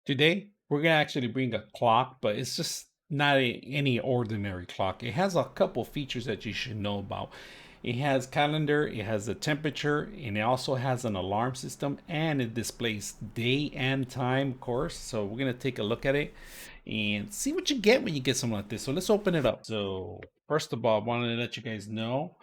Today, we're gonna actually bring a clock, but it's just not any ordinary clock. It has a couple features that you should know about. It has calendar, it has a temperature, and it also has an alarm system, and it displays day and time, of course. So we're gonna take a look at it and see what you get when you get something like this. So let's open it up. So first of all, I wanted to let you guys know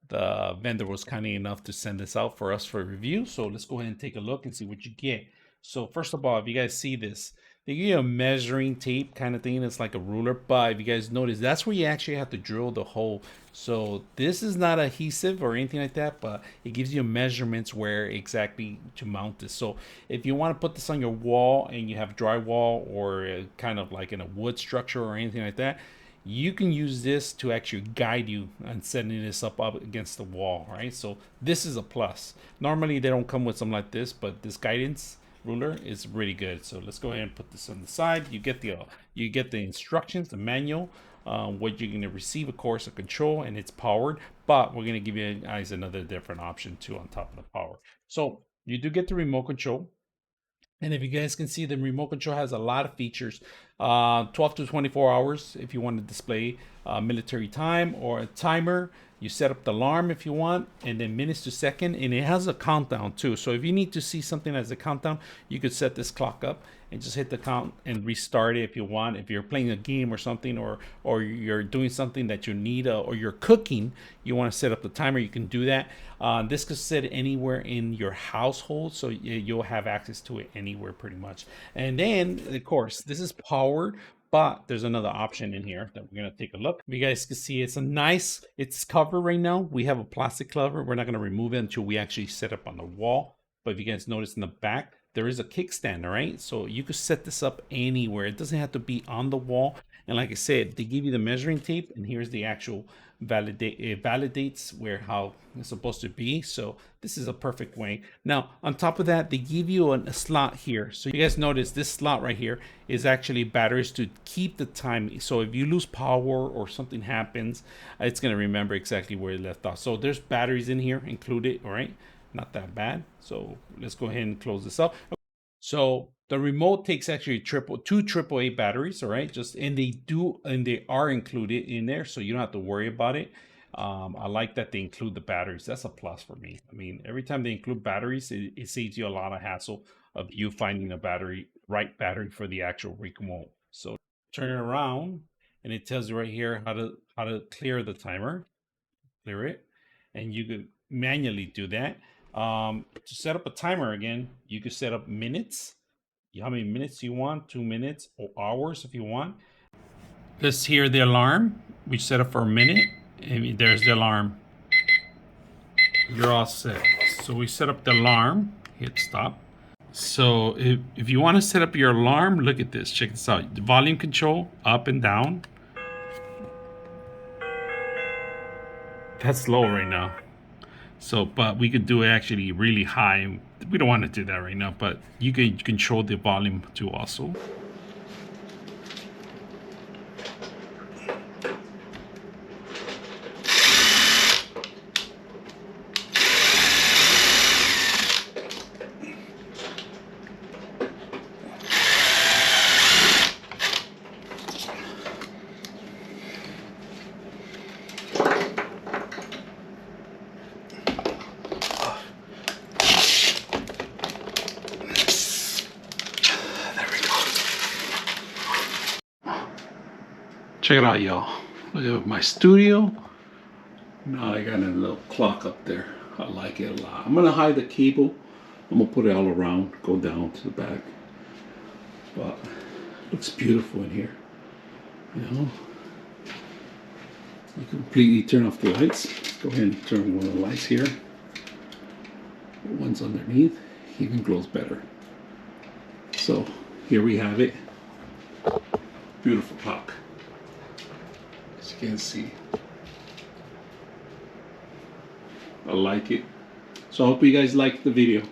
the vendor was kind enough to send this out for us for review. So let's go ahead and take a look and see what you get. So first of all, if you guys see this, they give you a measuring tape kind of thing. It's like a ruler, but if you guys notice, that's where you actually have to drill the hole. So this is not adhesive or anything like that, but it gives you measurements where exactly to mount this. So if you want to put this on your wall and you have drywall or kind of like in a wood structure or anything like that, you can use this to actually guide you on setting this up against the wall, right? So this is a plus. Normally they don't come with something like this, but this guidance ruler is really good. So let's go ahead and put this on the side. You get the instructions, the manual, what you're going to receive, of course, a control, and it's powered. But we're going to give you guys another different option too on top of the power. So you do get the remote control. And if you guys can see, the remote control has a lot of features. 12 to 24 hours if you want to display military time or a timer. You set up the alarm if you want, and then minutes to second, and it has a countdown too. So if you need to see something as a countdown, you could set this clock up and just hit the count and restart it if you want. If you're playing a game or something, or you're doing something that you need, or you're cooking, you want to set up the timer, you can do that. This could sit anywhere in your household, so you'll have access to it anywhere pretty much. And then, of course, this is powered, but there's another option in here that we're going to take a look. You guys can see it's covered right now. We have a plastic cover. We're not going to remove it until we actually set up on the wall. But if you guys notice in the back, there is a kickstand, all right? So you could set this up anywhere. It doesn't have to be on the wall. And like I said, they give you the measuring tape, and here's the actual it validates where how it's supposed to be. So this is a perfect way. Now on top of that, they give you a slot here. So you guys notice this slot right here is actually batteries to keep the time. So if you lose power or something happens, it's going to remember exactly where it left off. So there's batteries in here included, all right? Not that bad. So let's go ahead and close this up. So the remote takes actually two AAA batteries, all right? And they are included in there, so you don't have to worry about it. I like that they include the batteries. That's a plus for me. I mean, every time they include batteries, it saves you a lot of hassle of you finding a right battery for the actual remote. So turn it around, and it tells you right here how to clear the timer, clear it, and you could manually do that. To set up a timer again, you could set up minutes, how many minutes you want, 2 minutes or hours if you want. Let's hear the alarm. We set up for a minute, and there's the alarm. You're all set. So we set up the alarm, hit stop. So if you want to set up your alarm, look at this, check this out. The volume control, up and down. That's low right now. So, but we could do it actually really high. We don't want to do that right now, but you can control the volume too also. Check it out, y'all. Look at my studio. Now I got a little clock up there. I like it a lot. I'm gonna hide the cable. I'm gonna put it all around, go down to the back. But it looks beautiful in here. You know, you completely turn off the lights. Go ahead and turn one of the lights here. The one's underneath even glows better. So here we have it. Beautiful clock. As you can see, I like it. So I hope you guys liked the video.